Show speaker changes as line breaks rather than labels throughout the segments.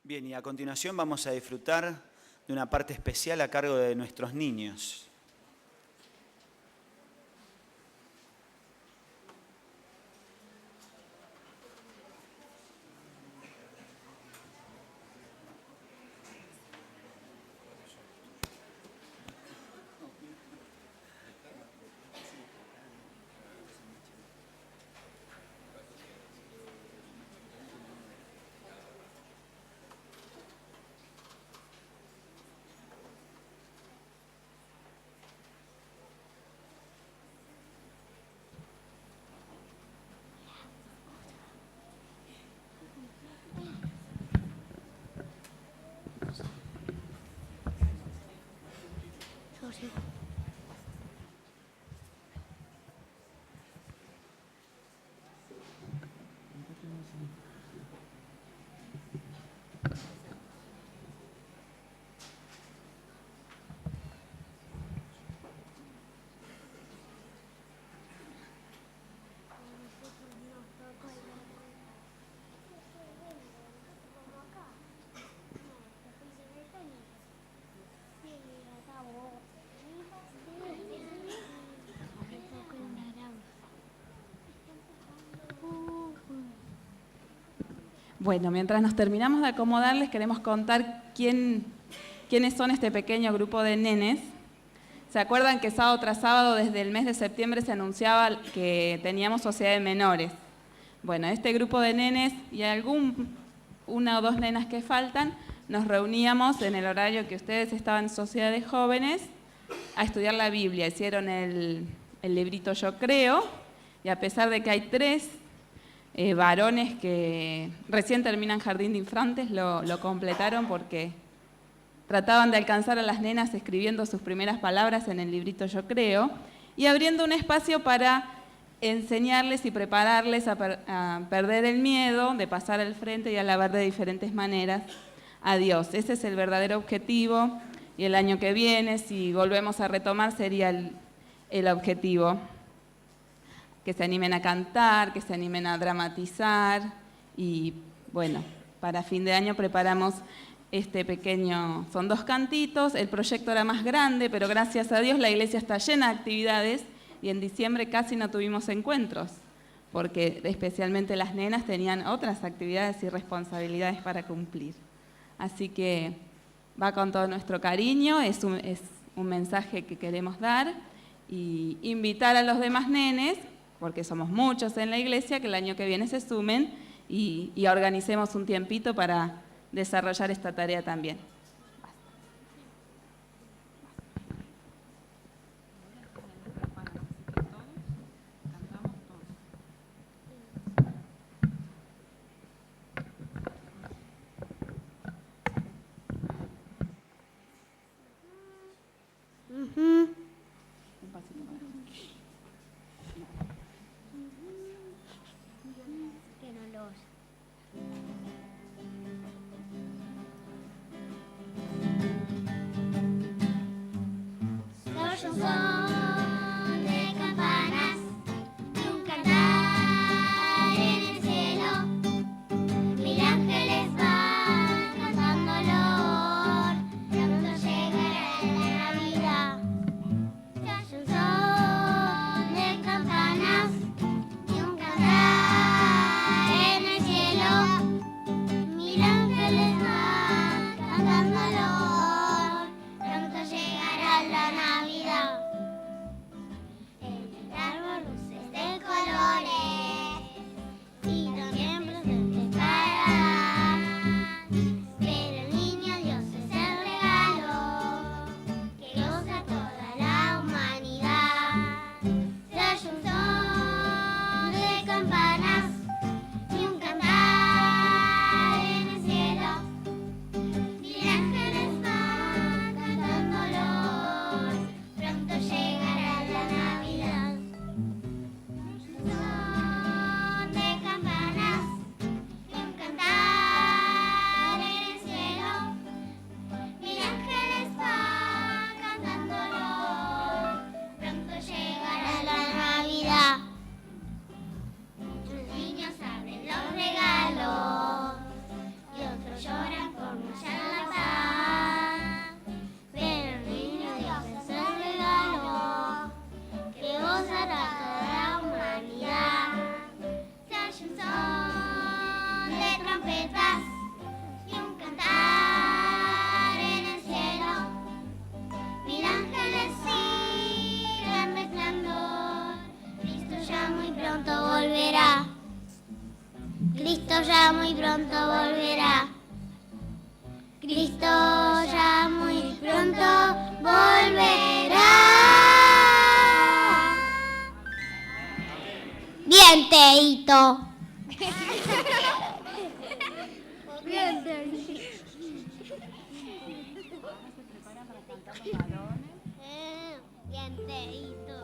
Bien, y a continuación vamos a disfrutar de una parte especial a cargo de nuestros niños.
Bueno, mientras nos terminamos de acomodar, les queremos contar quiénes son este pequeño grupo de nenes. ¿Se acuerdan que sábado tras sábado, desde el mes de septiembre, se anunciaba que teníamos sociedad de menores? Bueno, este grupo de nenes y una o dos nenas que faltan, nos reuníamos en el horario que ustedes estaban en sociedad de jóvenes a estudiar la Biblia. Hicieron el librito Yo Creo, y a pesar de que hay 3 varones que recién terminan jardín de infantes, lo completaron porque trataban de alcanzar a las nenas escribiendo sus primeras palabras en el librito Yo Creo y abriendo un espacio para enseñarles y prepararles a perder el miedo de pasar al frente y alabar de diferentes maneras a Dios. Ese es el verdadero objetivo, y el año que viene, si volvemos a retomar, sería el objetivo. Que se animen a cantar, que se animen a dramatizar, y bueno, para fin de año preparamos este pequeño, son 2 cantitos. El proyecto era más grande, pero gracias a Dios la iglesia está llena de actividades y en diciembre casi no tuvimos encuentros, porque especialmente las nenas tenían otras actividades y responsabilidades para cumplir. Así que va con todo nuestro cariño, es un mensaje que queremos dar y invitar a los demás nenes, porque somos muchos en la iglesia, que el año que viene se sumen y organicemos un tiempito para desarrollar esta tarea también. Un pasito para adelante.
Que no los... trompetas y un cantar en el cielo. Mil ángeles sigan resplandor. Cristo ya muy pronto volverá. Cristo ya muy pronto volverá. Cristo ya muy pronto volverá. Bien, Teito. Bien, Teito. Bien, Teito.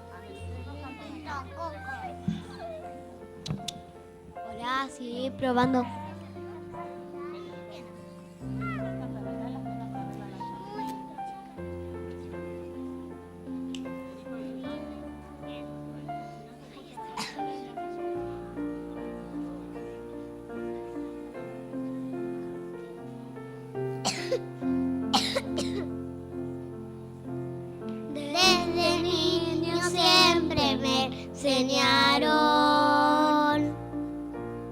Hola, sí, probando. Desde niño siempre me enseñaron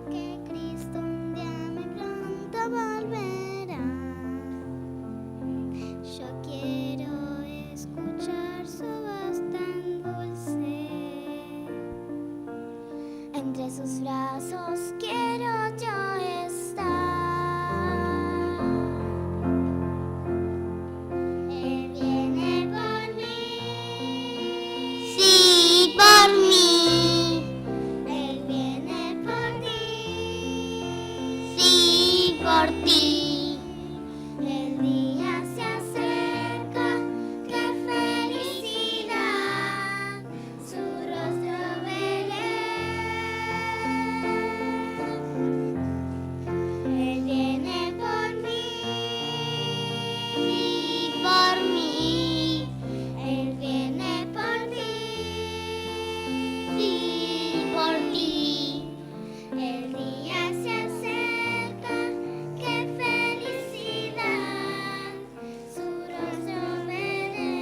que Cristo un día muy pronto volverá. Yo quiero escuchar su voz tan dulce. Entre sus brazos quiero yo estar. Él viene por mí. Sí, por mí. Él viene por ti. Sí, por ti. El día se acerca, qué felicidad. Su rostro veré. Él viene por mí. Por mí, Él viene por ti, sí, por ti. El día se acerca, qué felicidad, su rostro veré.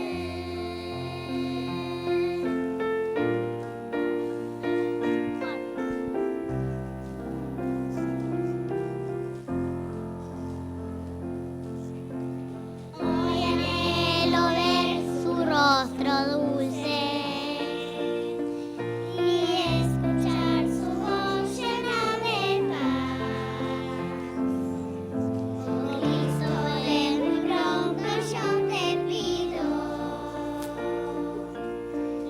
Hoy anhelo ver su rostro dulce y escuchar su voz llena de paz. Oh Cristo, ven muy pronto, yo te pido,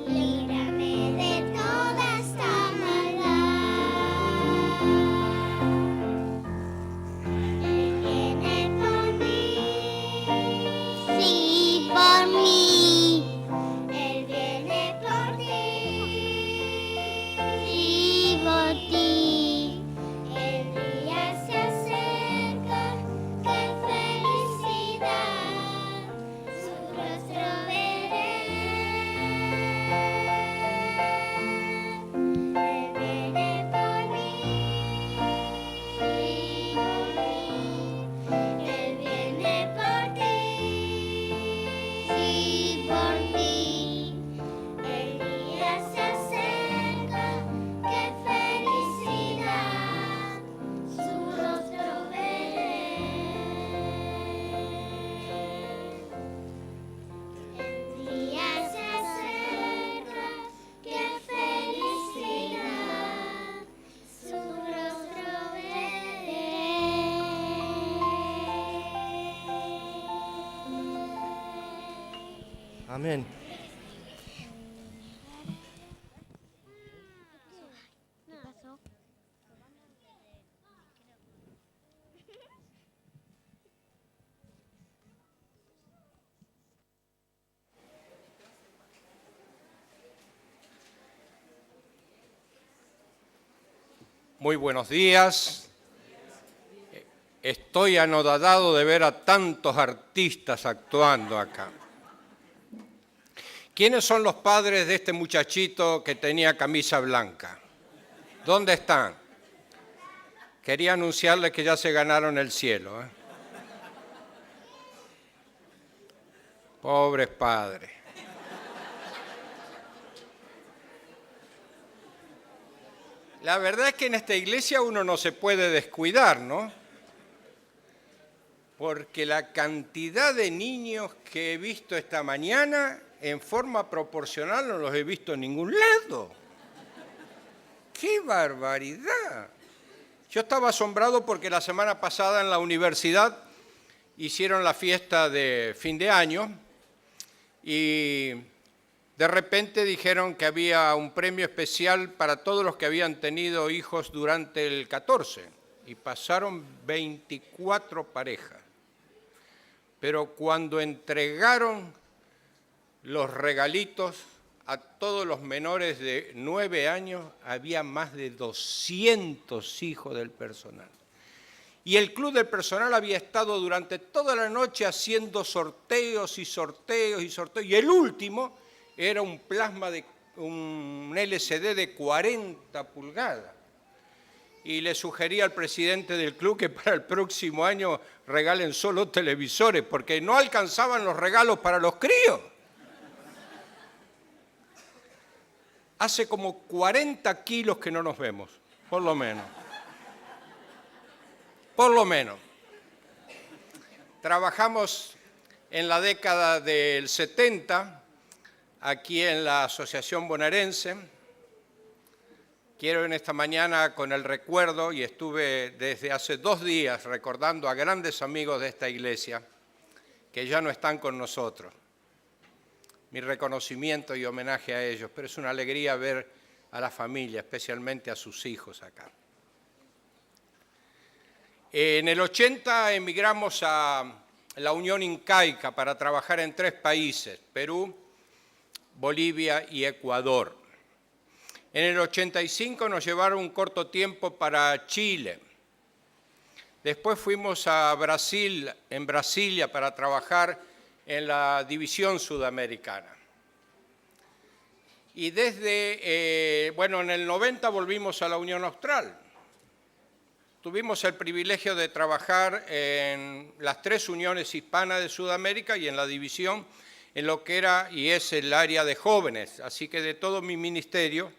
líbrame de toda esta maldad. Él viene por mí. Sí, por mí. Él viene por ti. Sí, por ti. El día se acerca, qué felicidad. Su rostro veré. Él viene por mí. Sí, por mí. Él viene por ti. Sí, por ti. El día se acerca, qué felicidad. Su rostro veré. El día se acerca, qué felicidad. Su rostro veré.
Amén.
¿Qué pasó?
Muy buenos días. Estoy anodadado de ver a tantos artistas actuando acá. ¿Quiénes son los padres de este muchachito que tenía camisa blanca? ¿Dónde están? Quería anunciarles que ya se ganaron el cielo, ¿eh? Pobres padres. La verdad es que en esta iglesia uno no se puede descuidar, ¿no? porque la cantidad de niños que he visto esta mañana, en forma proporcional no los he visto en ningún lado. ¡Qué barbaridad! Yo estaba asombrado porque la semana pasada en la universidad hicieron la fiesta de fin de año y de repente dijeron que había un premio especial para todos los que habían tenido hijos durante el 14 y pasaron 24 parejas. Pero cuando entregaron los regalitos a todos los menores de 9 años, había más de 200 hijos del personal. Y el club del personal había estado durante toda la noche haciendo sorteos y sorteos y sorteos. Y el último era un plasma un LCD de 40 pulgadas. Y le sugería al presidente del club que para el próximo año regalen solo televisores, porque no alcanzaban los regalos para los críos. Hace como 40 kilos que no nos vemos, por lo menos. Por lo menos. Trabajamos en la década del 70, aquí en la Asociación Bonaerense. Quiero en esta mañana con el recuerdo, y estuve desde hace 2 días recordando a grandes amigos de esta iglesia que ya no están con nosotros. Mi reconocimiento y homenaje a ellos, pero es una alegría ver a la familia, especialmente a sus hijos acá. En el 80 emigramos a la Unión Incaica para trabajar en 3 países, Perú, Bolivia y Ecuador. En el 85 nos llevaron un corto tiempo para Chile. Después fuimos a Brasil, en Brasilia, para trabajar en la división sudamericana. Y desde, en el 90 volvimos a la Unión Austral. Tuvimos el privilegio de trabajar en las 3 uniones hispanas de Sudamérica y en la división en lo que era y es el área de jóvenes. Así que de todo mi ministerio,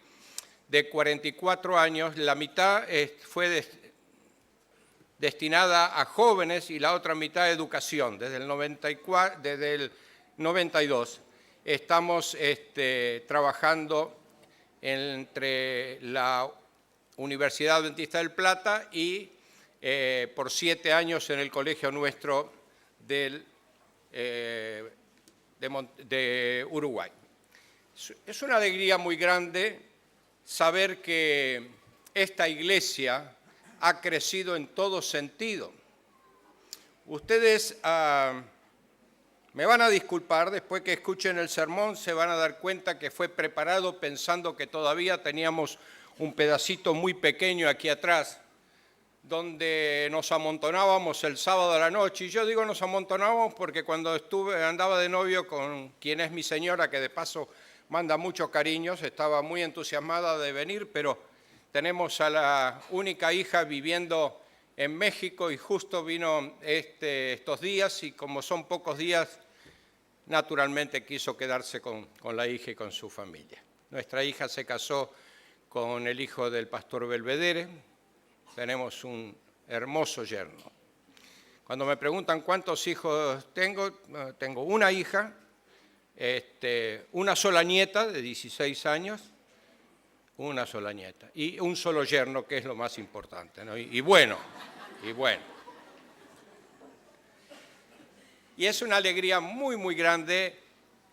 de 44 años, la mitad fue destinada a jóvenes y la otra mitad a educación. Desde el 92 estamos trabajando entre la Universidad Adventista del Plata y por 7 años en el colegio nuestro de Uruguay. Es una alegría muy grande saber que esta iglesia ha crecido en todo sentido. Ustedes me van a disculpar, después que escuchen el sermón se van a dar cuenta que fue preparado pensando que todavía teníamos un pedacito muy pequeño aquí atrás, donde nos amontonábamos el sábado a la noche. Y yo digo nos amontonábamos porque cuando andaba de novio con quien es mi señora, que de paso manda muchos cariños, estaba muy entusiasmada de venir, pero tenemos a la única hija viviendo en México y justo vino estos días y como son pocos días, naturalmente quiso quedarse con la hija y con su familia. Nuestra hija se casó con el hijo del pastor Belvedere, tenemos un hermoso yerno. Cuando me preguntan cuántos hijos tengo, tengo una hija, una sola nieta de 16 años, una sola nieta, y un solo yerno, que es lo más importante, ¿no? Y bueno. Y es una alegría muy, muy grande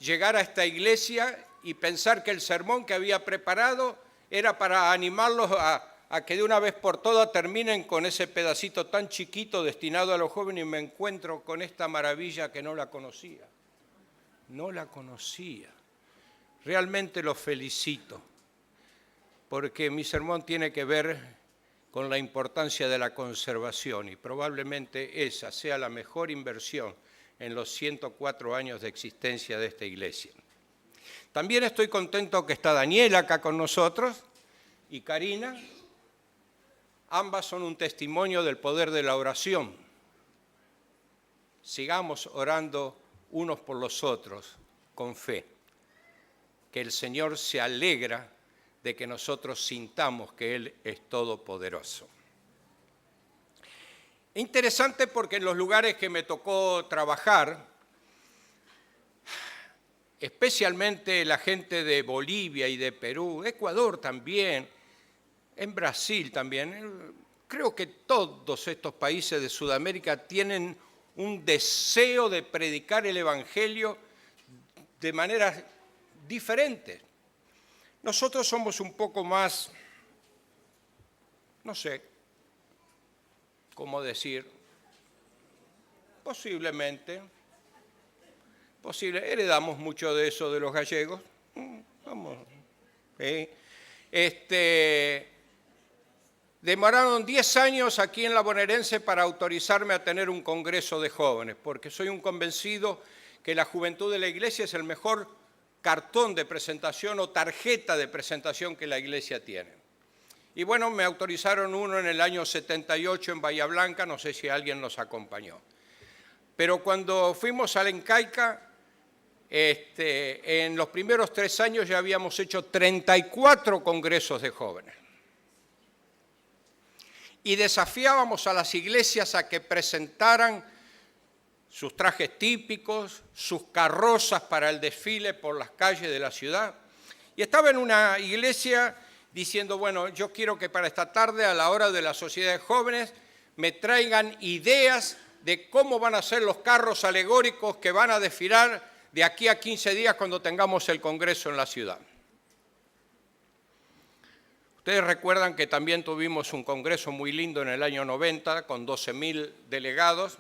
llegar a esta iglesia y pensar que el sermón que había preparado era para animarlos a que de una vez por todas terminen con ese pedacito tan chiquito destinado a los jóvenes, y me encuentro con esta maravilla que no la conocía. No la conocía. Realmente los felicito, porque mi sermón tiene que ver con la importancia de la conservación y probablemente esa sea la mejor inversión en los 104 años de existencia de esta iglesia. También estoy contento que está Daniela acá con nosotros y Karina. Ambas son un testimonio del poder de la oración. Sigamos orando unos por los otros con fe, que el Señor se alegra de que nosotros sintamos que Él es todopoderoso. Interesante porque en los lugares que me tocó trabajar, especialmente la gente de Bolivia y de Perú, Ecuador también, en Brasil también, creo que todos estos países de Sudamérica tienen un deseo de predicar el Evangelio de maneras diferentes. Nosotros somos un poco más, no sé cómo decir, heredamos mucho de eso de los gallegos. Demoraron 10 años aquí en La Bonaerense para autorizarme a tener un congreso de jóvenes, porque soy un convencido que la juventud de la iglesia es el mejor cartón de presentación o tarjeta de presentación que la iglesia tiene. Y bueno, me autorizaron uno en el año 78 en Bahía Blanca, no sé si alguien nos acompañó. Pero cuando fuimos a la Encaica, en los primeros 3 años ya habíamos hecho 34 congresos de jóvenes. Y desafiábamos a las iglesias a que presentaran sus trajes típicos, sus carrozas para el desfile por las calles de la ciudad. Y estaba en una iglesia diciendo, bueno, yo quiero que para esta tarde, a la hora de la sociedad de jóvenes, me traigan ideas de cómo van a ser los carros alegóricos que van a desfilar de aquí a 15 días cuando tengamos el congreso en la ciudad. Ustedes recuerdan que también tuvimos un congreso muy lindo en el año 90 con 12.000 delegados.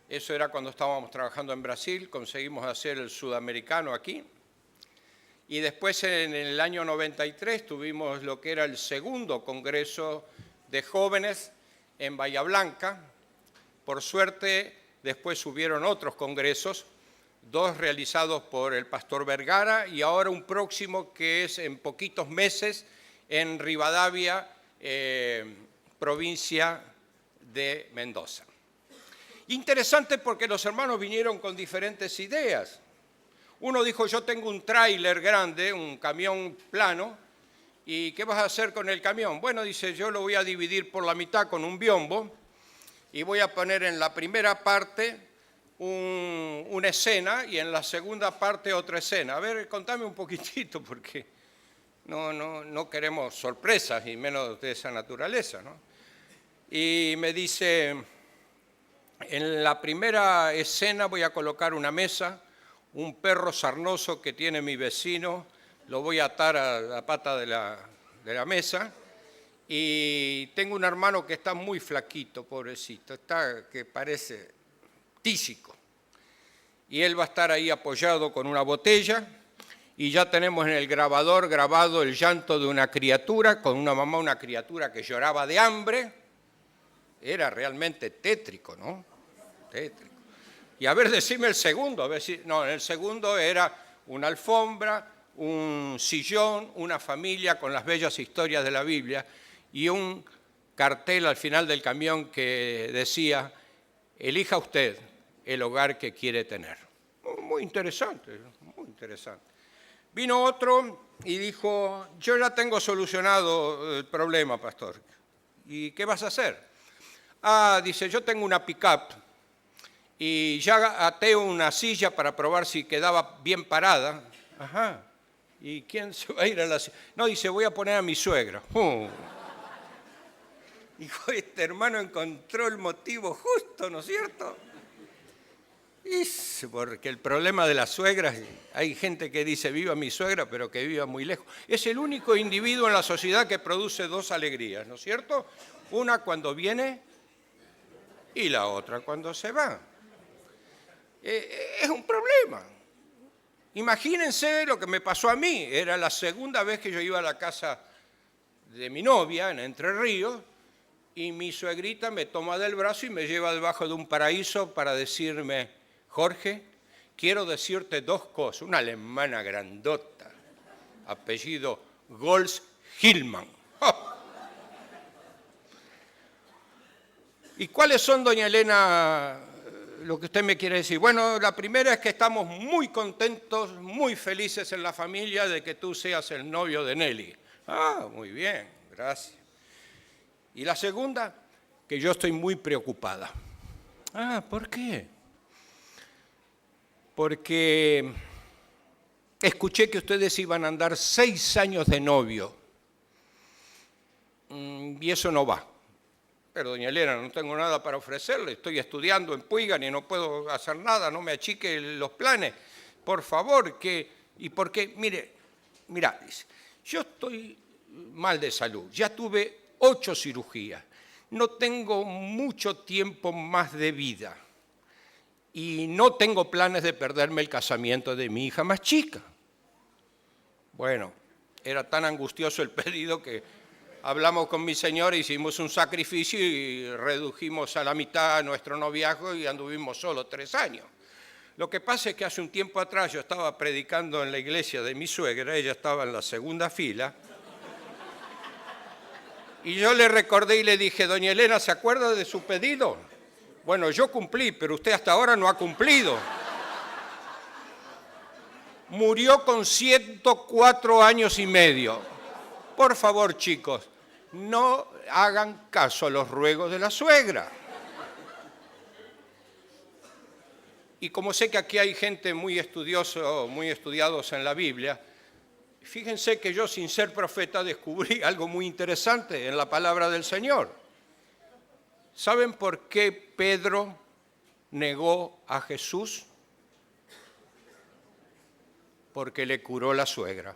Eso era cuando estábamos trabajando en Brasil, conseguimos hacer el sudamericano aquí. Y después en el año 93 tuvimos lo que era el segundo congreso de jóvenes en Bahía Blanca. Por suerte, después hubieron otros congresos, 2 realizados por el pastor Vergara y ahora un próximo que es en poquitos meses en Rivadavia, provincia de Mendoza. Interesante porque los hermanos vinieron con diferentes ideas. Uno dijo, yo tengo un tráiler grande, un camión plano, ¿y qué vas a hacer con el camión? Bueno, dice, yo lo voy a dividir por la mitad con un biombo y voy a poner en la primera parte una escena y en la segunda parte otra escena. A ver, contame un poquitito porque no queremos sorpresas y menos de esa naturaleza, ¿no? Y me dice, en la primera escena voy a colocar una mesa, un perro sarnoso que tiene mi vecino, lo voy a atar a la pata de la mesa y tengo un hermano que está muy flaquito, pobrecito, que parece tísico. Y él va a estar ahí apoyado con una botella y ya tenemos en el grabador grabado el llanto de una criatura, con una mamá, una criatura que lloraba de hambre. Era realmente tétrico, ¿no? Tétrico. Y a ver, decime el segundo, a ver si... No, el segundo era una alfombra, un sillón, una familia con las bellas historias de la Biblia y un cartel al final del camión que decía, elija usted el hogar que quiere tener. Muy interesante, muy interesante. Vino otro y dijo, yo ya tengo solucionado el problema, pastor. ¿Y qué vas a hacer? Ah, dice, yo tengo una pick-up y ya ateo una silla para probar si quedaba bien parada. Ajá. ¿Y quién se va a ir a la silla? No, dice, voy a poner a mi suegra. Dijo, este hermano encontró el motivo justo, ¿no es cierto? Porque el problema de las suegras, hay gente que dice, viva mi suegra, pero que viva muy lejos. Es el único individuo en la sociedad que produce 2 alegrías, ¿no es cierto? Una cuando viene y la otra cuando se va. Es un problema. Imagínense lo que me pasó a mí. Era la segunda vez que yo iba a la casa de mi novia en Entre Ríos y mi suegrita me toma del brazo y me lleva debajo de un paraíso para decirme, Jorge, quiero decirte 2 cosas. Una alemana grandota, apellido Golz-Hillman. ¡Oh! ¿Y cuáles son, doña Elena, lo que usted me quiere decir? Bueno, la primera es que estamos muy contentos, muy felices en la familia de que tú seas el novio de Nelly. Ah, muy bien, gracias. Y la segunda, que yo estoy muy preocupada. Ah, ¿por qué? Porque escuché que ustedes iban a andar 6 años de novio. Y eso no va. Pero doña Elena, no tengo nada para ofrecerle, estoy estudiando en Puigan y no puedo hacer nada, no me achique los planes. Por favor, ¿y por qué? Mira, yo estoy mal de salud, ya tuve 8 cirugías, no tengo mucho tiempo más de vida y no tengo planes de perderme el casamiento de mi hija más chica. Bueno, era tan angustioso el pedido que hablamos con mi señora, hicimos un sacrificio y redujimos a la mitad nuestro noviazgo y anduvimos solo 3 años. Lo que pasa es que hace un tiempo atrás yo estaba predicando en la iglesia de mi suegra, ella estaba en la segunda fila, y yo le recordé y le dije, doña Elena, ¿se acuerda de su pedido? Bueno, yo cumplí, pero usted hasta ahora no ha cumplido. Murió con 104 años y medio. Por favor, chicos, no hagan caso a los ruegos de la suegra. Y como sé que aquí hay gente muy estudiados en la Biblia, fíjense que yo, sin ser profeta, descubrí algo muy interesante en la palabra del Señor. ¿Saben por qué Pedro negó a Jesús? Porque le curó la suegra.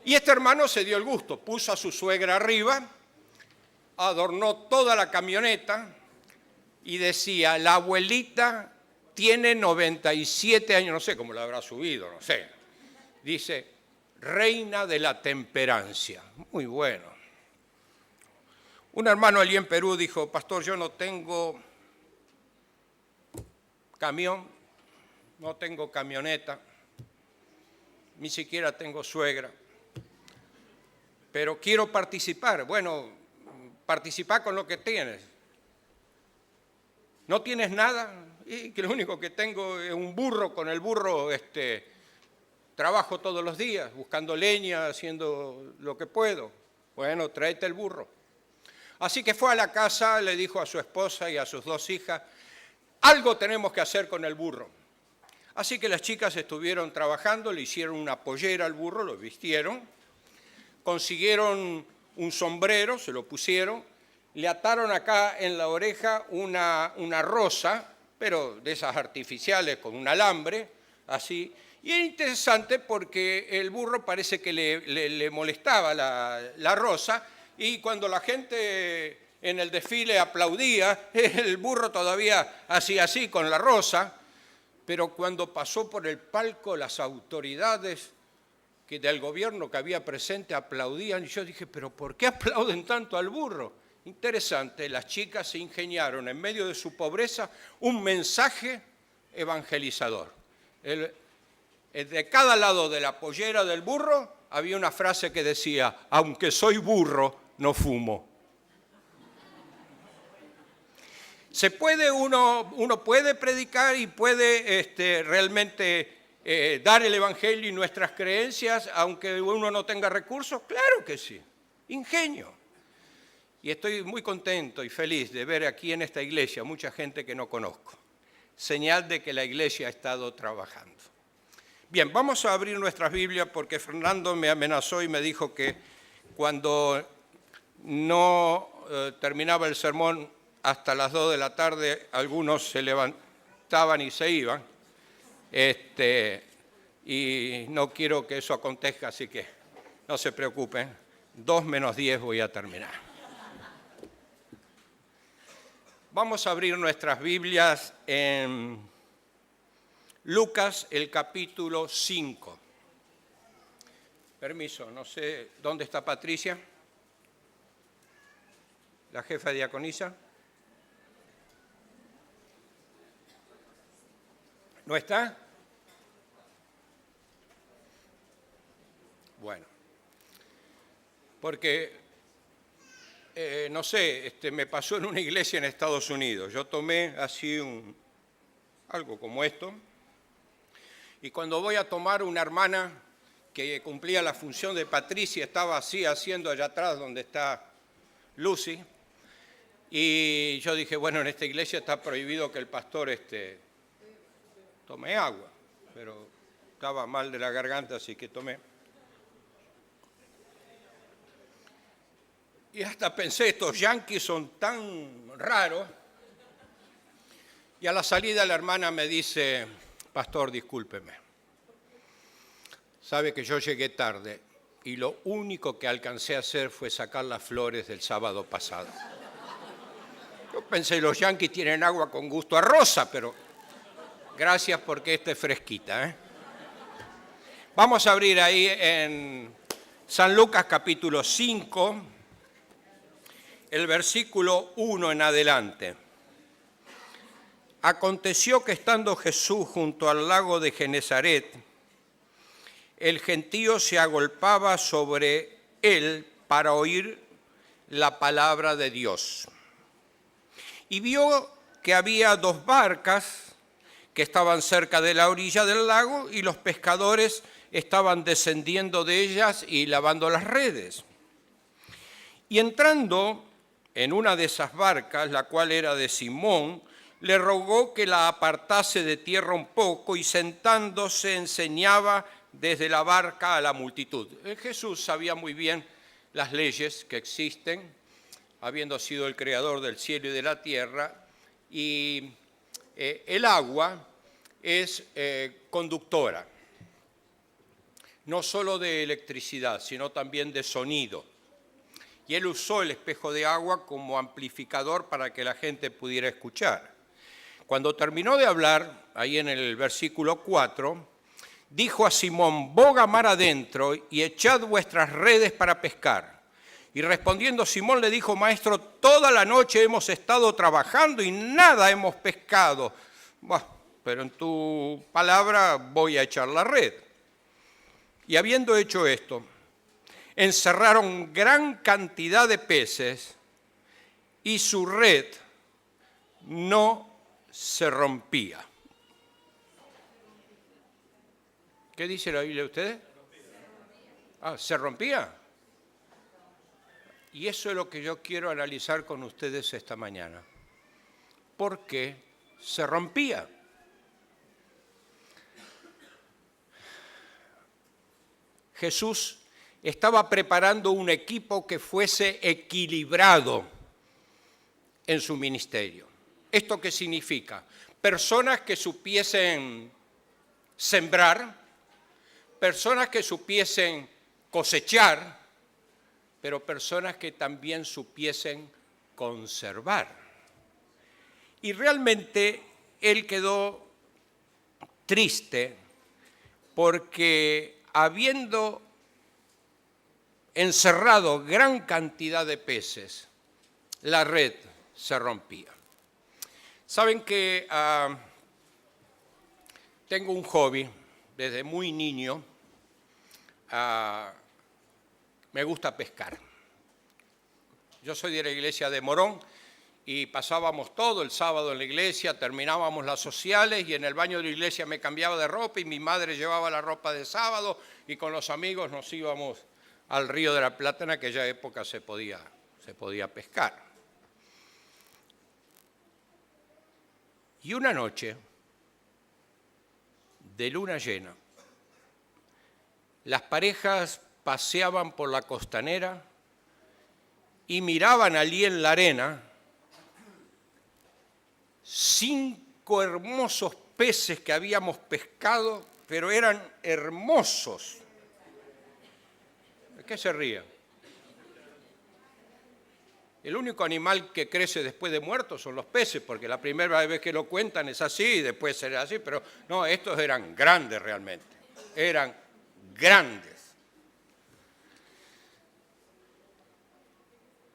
Y este hermano se dio el gusto, puso a su suegra arriba, adornó toda la camioneta y decía, la abuelita tiene 97 años, no sé cómo la habrá subido, no sé. Dice, reina de la temperancia. Muy bueno. Un hermano allí en Perú dijo, pastor, yo no tengo camión, no tengo camioneta, ni siquiera tengo suegra, pero quiero participar. Bueno, participa con lo que tienes. ¿No tienes nada? Y que lo único que tengo es un burro, con el burro trabajo todos los días, buscando leña, haciendo lo que puedo. Bueno, tráete el burro. Así que fue a la casa, le dijo a su esposa y a sus 2 hijas, algo tenemos que hacer con el burro. Así que las chicas estuvieron trabajando, le hicieron una pollera al burro, lo vistieron, consiguieron un sombrero, se lo pusieron, le ataron acá en la oreja una rosa, pero de esas artificiales con un alambre, así. Y es interesante porque el burro parece que le molestaba la rosa, y cuando la gente en el desfile aplaudía, el burro todavía hacía así con la rosa, pero cuando pasó por el palco las autoridades del gobierno que había presente aplaudían, y yo dije, pero ¿por qué aplauden tanto al burro? Interesante, las chicas se ingeniaron en medio de su pobreza un mensaje evangelizador. De cada lado de la pollera del burro había una frase que decía, aunque soy burro, no fumo. Uno puede predicar y puede realmente dar el evangelio y nuestras creencias, aunque uno no tenga recursos. Claro que sí, ingenio. Y estoy muy contento y feliz de ver aquí en esta iglesia mucha gente que no conozco. Señal de que la iglesia ha estado trabajando. Bien, vamos a abrir nuestras Biblias porque Fernando me amenazó y me dijo que cuando no terminaba el sermón hasta las 2 de la tarde, algunos se levantaban y se iban. Y no quiero que eso acontezca, así que no se preocupen. 2 menos 10 voy a terminar. Vamos a abrir nuestras Biblias en Lucas, el capítulo 5. Permiso, no sé, ¿dónde está Patricia? La jefa de diaconisa. ¿No está? Bueno, porque, no sé, me pasó en una iglesia en Estados Unidos. Yo tomé así algo como esto, y cuando voy a tomar, una hermana que cumplía la función de Patricia estaba así haciendo allá atrás donde está Lucy. Y yo dije, bueno, en esta iglesia está prohibido que el pastor tome agua, pero estaba mal de la garganta, así que tomé. Y hasta pensé, estos yanquis son tan raros. Y a la salida la hermana me dice, pastor, discúlpeme. Sabe que yo llegué tarde y lo único que alcancé a hacer fue sacar las flores del sábado pasado. Yo pensé, los yanquis tienen agua con gusto a rosa, pero gracias porque esta es fresquita. Vamos a abrir ahí en San Lucas capítulo 5, el versículo 1 en adelante. Aconteció que estando Jesús junto al lago de Genesaret, el gentío se agolpaba sobre él para oír la palabra de Dios. Y vio que había 2 barcas que estaban cerca de la orilla del lago y los pescadores estaban descendiendo de ellas y lavando las redes. Y entrando en una de esas barcas, la cual era de Simón, le rogó que la apartase de tierra un poco y sentándose enseñaba desde la barca a la multitud. Jesús sabía muy bien las leyes que existen, habiendo sido el creador del cielo y de la tierra, y el agua es conductora, no solo de electricidad, sino también de sonido. Y él usó el espejo de agua como amplificador para que la gente pudiera escuchar. Cuando terminó de hablar, ahí en el versículo 4, dijo a Simón, boga mar adentro y echad vuestras redes para pescar. Y respondiendo Simón le dijo, maestro, toda la noche hemos estado trabajando y nada hemos pescado. Bueno, pero en tu palabra voy a echar la red. Y habiendo hecho esto, encerraron gran cantidad de peces y su red no se rompía. ¿Qué dice la Biblia de ustedes? ¿Se rompía? Y eso es lo que yo quiero analizar con ustedes esta mañana. ¿Por qué se rompía? Jesús estaba preparando un equipo que fuese equilibrado en su ministerio. ¿Esto qué significa? Personas que supiesen sembrar, personas que supiesen cosechar, pero personas que también supiesen conservar. Y realmente él quedó triste porque habiendo encerrado gran cantidad de peces, la red se rompía. Saben que tengo un hobby desde muy niño. Me gusta pescar. Yo soy de la iglesia de Morón y pasábamos todo el sábado en la iglesia, terminábamos las sociales y en el baño de la iglesia me cambiaba de ropa y mi madre llevaba la ropa de sábado y con los amigos nos íbamos al río de la Plata. En aquella época se podía pescar. Y una noche de luna llena, las parejas paseaban por la costanera y miraban allí en la arena 5 hermosos peces que habíamos pescado, pero eran hermosos. ¿De qué se ríen? El único animal que crece después de muerto son los peces, porque la primera vez que lo cuentan es así y después será así, pero no, estos eran grandes realmente, eran grandes.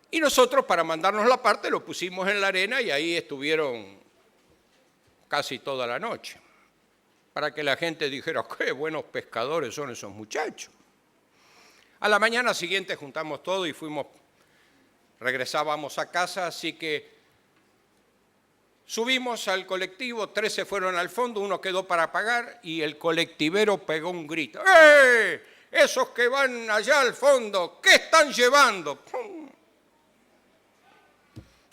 Y nosotros, para mandarnos la parte, lo pusimos en la arena y ahí estuvieron casi toda la noche, para que la gente dijera, qué buenos pescadores son esos muchachos. A la mañana siguiente juntamos todo y regresábamos a casa, así que subimos al colectivo, 3 se fueron al fondo, 1 quedó para pagar y el colectivero pegó un grito. ¡Eh! Esos que van allá al fondo, ¿qué están llevando? ¡Pum!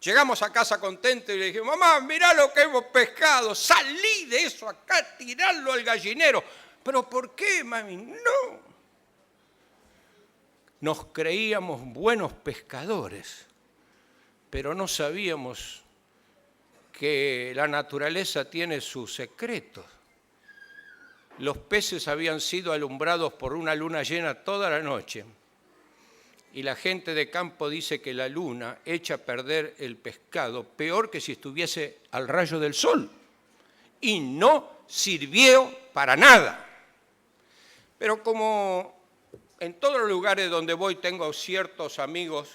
Llegamos a casa contentos y le dije, mamá, mirá lo que hemos pescado, salí de eso acá, tirarlo al gallinero. ¿Pero por qué, mami? No. Nos creíamos buenos pescadores, pero no sabíamos que la naturaleza tiene sus secretos. Los peces habían sido alumbrados por una luna llena toda la noche. Y la gente de campo dice que la luna echa a perder el pescado peor que si estuviese al rayo del sol. Y no sirvió para nada. Pero como en todos los lugares donde voy tengo ciertos amigos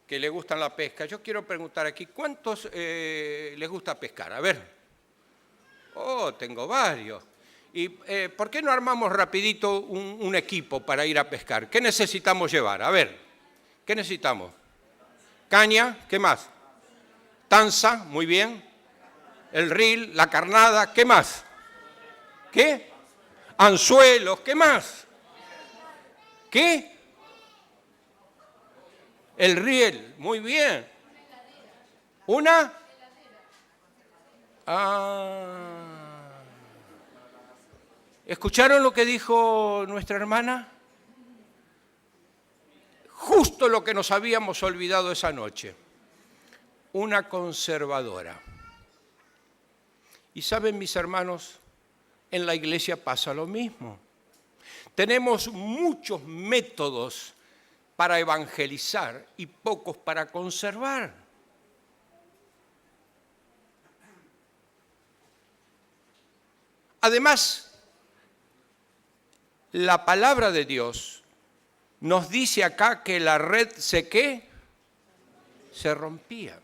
que les gustan la pesca, yo quiero preguntar aquí, ¿cuántos les gusta pescar? A ver. Oh, tengo varios. ¿Y por qué no armamos rapidito un equipo para ir a pescar? ¿Qué necesitamos llevar? A ver, ¿qué necesitamos? Caña, ¿qué más? Tanza, muy bien. El reel, la carnada, ¿qué más? ¿Qué? Anzuelos, ¿qué más? ¿Qué? El riel, muy bien. ¿Una? ¿Escucharon lo que dijo nuestra hermana? Justo lo que nos habíamos olvidado esa noche. Una conservadora. Y saben, mis hermanos, en la iglesia pasa lo mismo. Tenemos muchos métodos para evangelizar y pocos para conservar. Además, la palabra de Dios nos dice acá que la red ¿qué? Se rompía.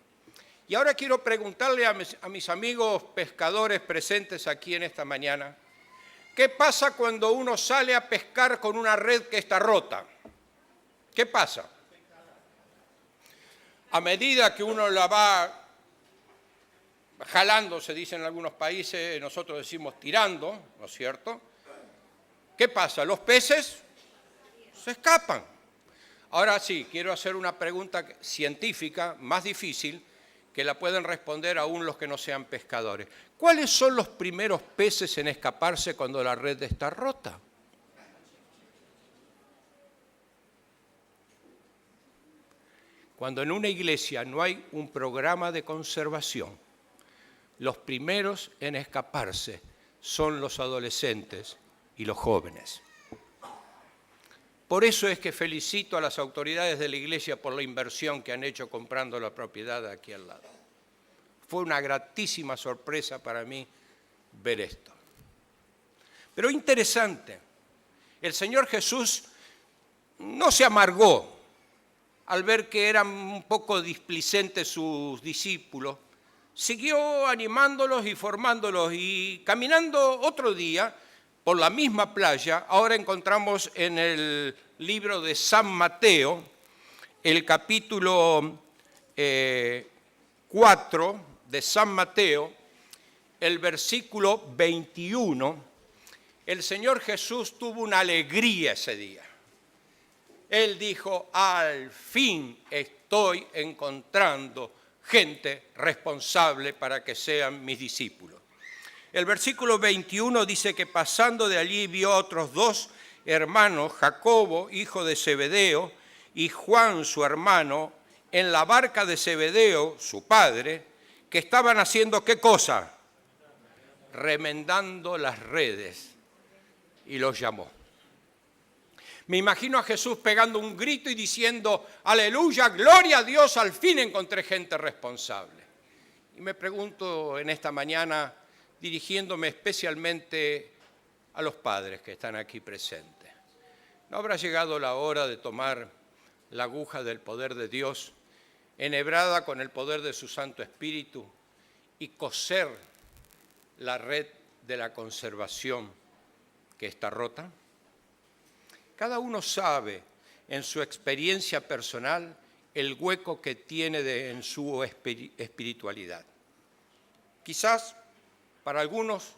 Y ahora quiero preguntarle a mis amigos pescadores presentes aquí en esta mañana, ¿qué pasa cuando uno sale a pescar con una red que está rota? ¿Qué pasa? A medida que uno la va jalando, se dice en algunos países, nosotros decimos tirando, ¿no es cierto? ¿Qué pasa? Los peces se escapan. Ahora sí, quiero hacer una pregunta científica más difícil que la pueden responder aún los que no sean pescadores. ¿Cuáles son los primeros peces en escaparse cuando la red está rota? Cuando en una iglesia no hay un programa de conservación, los primeros en escaparse son los adolescentes y los jóvenes. Por eso es que felicito a las autoridades de la iglesia por la inversión que han hecho comprando la propiedad de aquí al lado. Fue una gratísima sorpresa para mí ver esto. Pero interesante, el Señor Jesús no se amargó al ver que eran un poco displicentes sus discípulos. Siguió animándolos y formándolos, y caminando otro día por la misma playa, ahora encontramos en el libro de San Mateo, el capítulo 4 de San Mateo, el versículo 21, el Señor Jesús tuvo una alegría ese día. Él dijo, al fin estoy encontrando gente responsable para que sean mis discípulos. El versículo 21 dice que pasando de allí vio a otros dos hermanos, Jacobo, hijo de Zebedeo, y Juan, su hermano, en la barca de Zebedeo, su padre, que estaban haciendo ¿qué cosa? Remendando las redes, y los llamó. Me imagino a Jesús pegando un grito y diciendo, aleluya, gloria a Dios, al fin encontré gente responsable. Y me pregunto en esta mañana, dirigiéndome especialmente a los padres que están aquí presentes, ¿no habrá llegado la hora de tomar la aguja del poder de Dios, enhebrada con el poder de su Santo Espíritu, y coser la red de la conservación que está rota? Cada uno sabe en su experiencia personal el hueco que tiene en su espiritualidad. Quizás para algunos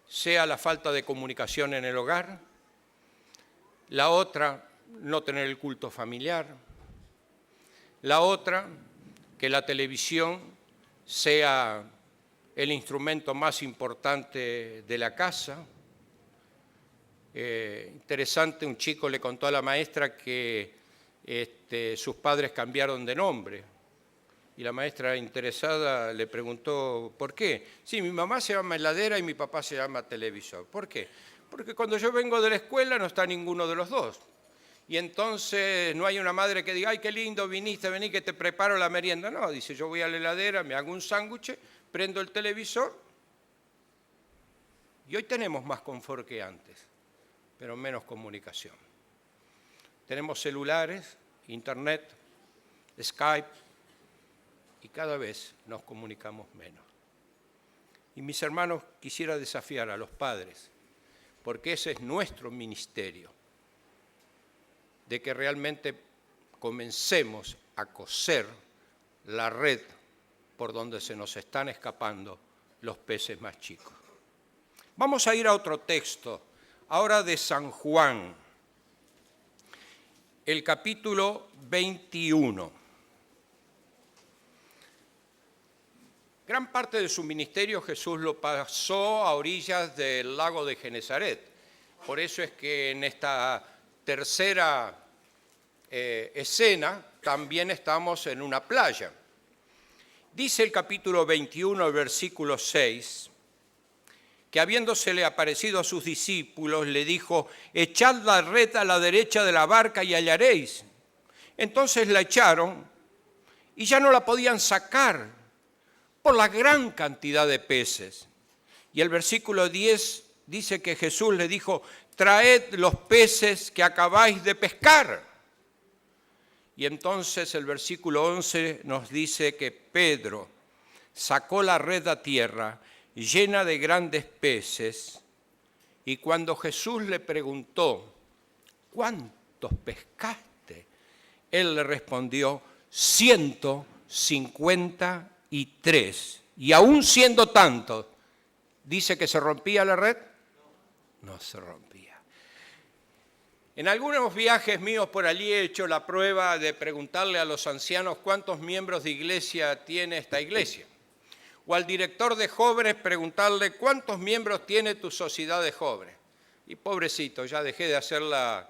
sea la falta de comunicación en el hogar, la otra no tener el culto familiar, la otra que la televisión sea el instrumento más importante de la casa. Interesante, un chico le contó a la maestra que sus padres cambiaron de nombre. Y la maestra interesada le preguntó, ¿por qué? Sí, mi mamá se llama heladera y mi papá se llama televisor. ¿Por qué? Porque cuando yo vengo de la escuela no está ninguno de los dos. Y entonces no hay una madre que diga, ay, qué lindo, viniste, vení que te preparo la merienda. No, dice, yo voy a la heladera, me hago un sándwich, prendo el televisor. Y hoy tenemos más confort que antes, pero menos comunicación. Tenemos celulares, internet, Skype, y cada vez nos comunicamos menos. Y mis hermanos, quisiera desafiar a los padres, porque ese es nuestro ministerio, de que realmente comencemos a coser la red por donde se nos están escapando los peces más chicos. Vamos a ir a otro texto, ahora de San Juan, el capítulo 21. Gran parte de su ministerio Jesús lo pasó a orillas del lago de Genesaret. Por eso es que en esta tercera escena también estamos en una playa. Dice el capítulo 21, el versículo 6, que habiéndosele aparecido a sus discípulos, le dijo, echad la red a la derecha de la barca y hallaréis. Entonces la echaron y ya no la podían sacar por la gran cantidad de peces. Y el versículo 10 dice que Jesús le dijo, traed los peces que acabáis de pescar. Y entonces el versículo 11 nos dice que Pedro sacó la red a tierra llena de grandes peces, y cuando Jesús le preguntó, ¿cuántos pescaste? Él le respondió, 153. Y aún siendo tanto, ¿dice que se rompía la red? No se rompía. En algunos viajes míos por allí he hecho la prueba de preguntarle a los ancianos cuántos miembros de iglesia tiene esta iglesia. O al director de jóvenes preguntarle cuántos miembros tiene tu sociedad de jóvenes. Y pobrecito, ya dejé de hacer la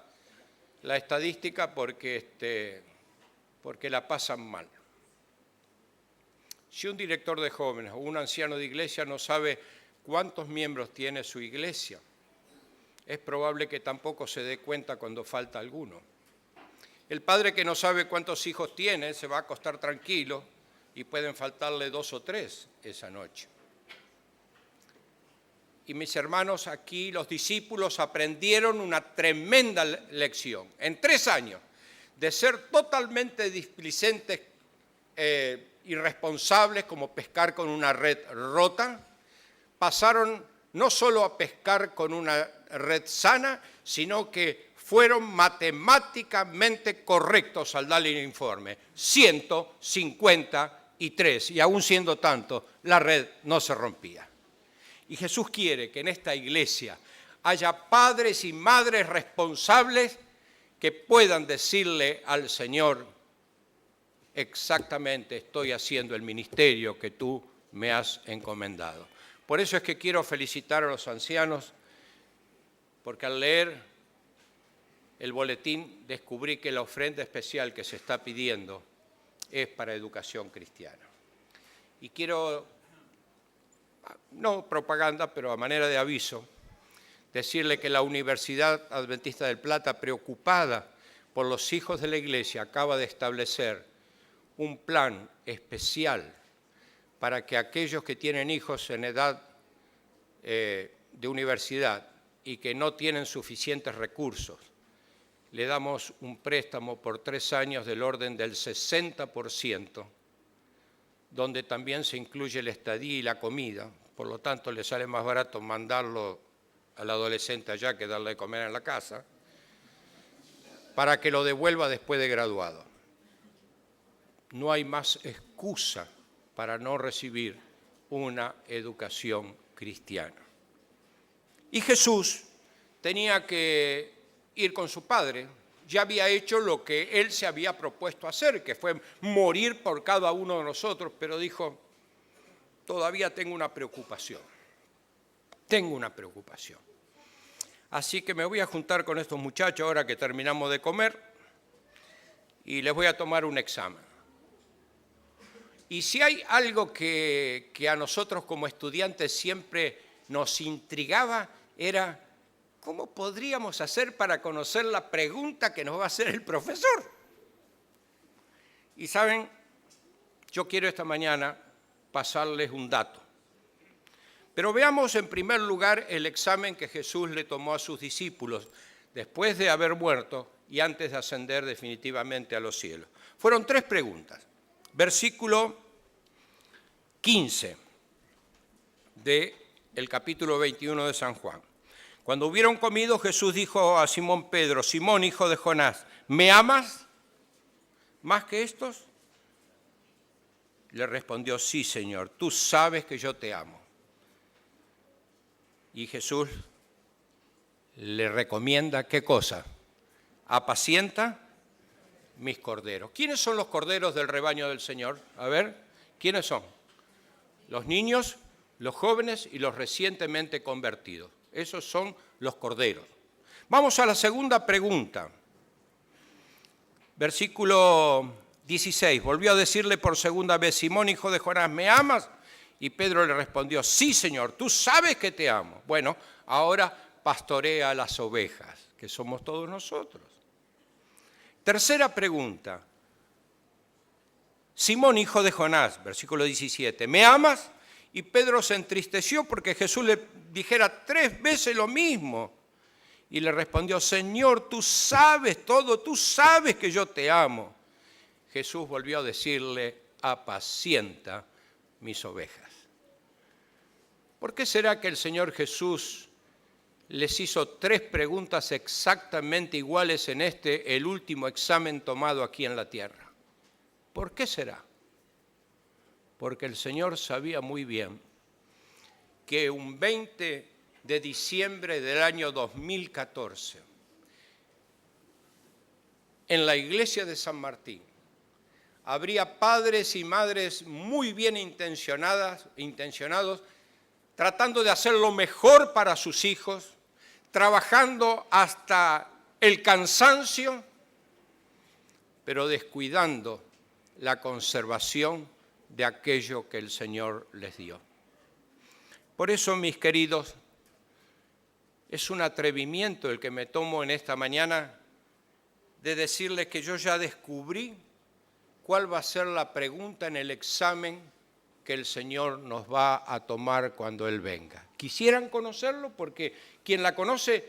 estadística porque la pasan mal. Si un director de jóvenes o un anciano de iglesia no sabe cuántos miembros tiene su iglesia, es probable que tampoco se dé cuenta cuando falta alguno. El padre que no sabe cuántos hijos tiene se va a acostar tranquilo y pueden faltarle 2 o 3 esa noche. Y mis hermanos, aquí los discípulos aprendieron una tremenda lección. En 3 años, de ser totalmente displicentes, irresponsables, como pescar con una red rota, pasaron no solo a pescar con una red sana, sino que fueron matemáticamente correctos al darle el informe. 153, y aún siendo tanto, la red no se rompía. Y Jesús quiere que en esta iglesia haya padres y madres responsables que puedan decirle al Señor, exactamente estoy haciendo el ministerio que tú me has encomendado. Por eso es que quiero felicitar a los ancianos, porque al leer el boletín descubrí que la ofrenda especial que se está pidiendo es para educación cristiana. Y quiero, no propaganda, pero a manera de aviso, decirle que la Universidad Adventista del Plata, preocupada por los hijos de la Iglesia, acaba de establecer un plan especial para que aquellos que tienen hijos en edad de universidad y que no tienen suficientes recursos, le damos un préstamo por 3 años del orden del 60%, donde también se incluye la estadía y la comida. Por lo tanto, le sale más barato mandarlo al adolescente allá que darle de comer en la casa, para que lo devuelva después de graduado. No hay más excusa para no recibir una educación cristiana. Y Jesús tenía que ir con su padre, ya había hecho lo que él se había propuesto hacer, que fue morir por cada uno de nosotros, pero dijo, todavía tengo una preocupación. Tengo una preocupación. Así que me voy a juntar con estos muchachos ahora que terminamos de comer y les voy a tomar un examen. Y si hay algo que a nosotros como estudiantes siempre nos intrigaba, era ¿cómo podríamos hacer para conocer la pregunta que nos va a hacer el profesor? Y saben, yo quiero esta mañana pasarles un dato. Pero veamos en primer lugar el examen que Jesús le tomó a sus discípulos después de haber muerto y antes de ascender definitivamente a los cielos. Fueron 3 preguntas. Versículo 15 del capítulo 21 de San Juan. Cuando hubieron comido, Jesús dijo a Simón Pedro, Simón, hijo de Jonás, ¿me amas más que estos? Le respondió, sí, Señor, tú sabes que yo te amo. Y Jesús le recomienda, ¿qué cosa? Apacienta mis corderos. ¿Quiénes son los corderos del rebaño del Señor? A ver, ¿quiénes son? Los niños, los jóvenes y los recientemente convertidos. Esos son los corderos. Vamos a la segunda pregunta. Versículo 16. Volvió a decirle por segunda vez, Simón, hijo de Jonás, ¿me amas? Y Pedro le respondió, sí, Señor, tú sabes que te amo. Bueno, ahora pastorea las ovejas, que somos todos nosotros. Tercera pregunta. Simón, hijo de Jonás, versículo 17, ¿me amas? Y Pedro se entristeció porque Jesús le dijera 3 veces lo mismo. Y le respondió, Señor, tú sabes todo, tú sabes que yo te amo. Jesús volvió a decirle, apacienta mis ovejas. ¿Por qué será que el Señor Jesús les hizo 3 preguntas exactamente iguales en el último examen tomado aquí en la tierra? ¿Por qué será? Porque el Señor sabía muy bien que un 20 de diciembre del año 2014, en la iglesia de San Martín, habría padres y madres muy bien intencionados, tratando de hacer lo mejor para sus hijos, trabajando hasta el cansancio, pero descuidando la conservación de aquello que el Señor les dio. Por eso, mis queridos, es un atrevimiento el que me tomo en esta mañana de decirles que yo ya descubrí cuál va a ser la pregunta en el examen que el Señor nos va a tomar cuando Él venga. ¿Quisieran conocerlo? Porque quien la conoce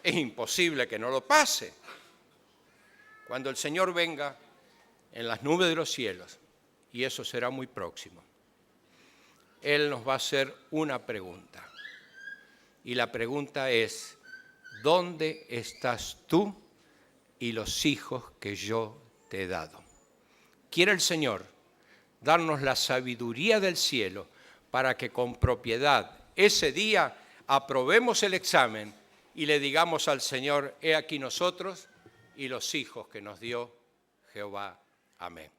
es imposible que no lo pase. Cuando el Señor venga en las nubes de los cielos, y eso será muy próximo, Él nos va a hacer una pregunta. Y la pregunta es, ¿dónde estás tú y los hijos que yo te he dado? Quiere el Señor darnos la sabiduría del cielo para que con propiedad ese día aprobemos el examen y le digamos al Señor, he aquí nosotros y los hijos que nos dio Jehová. Amén.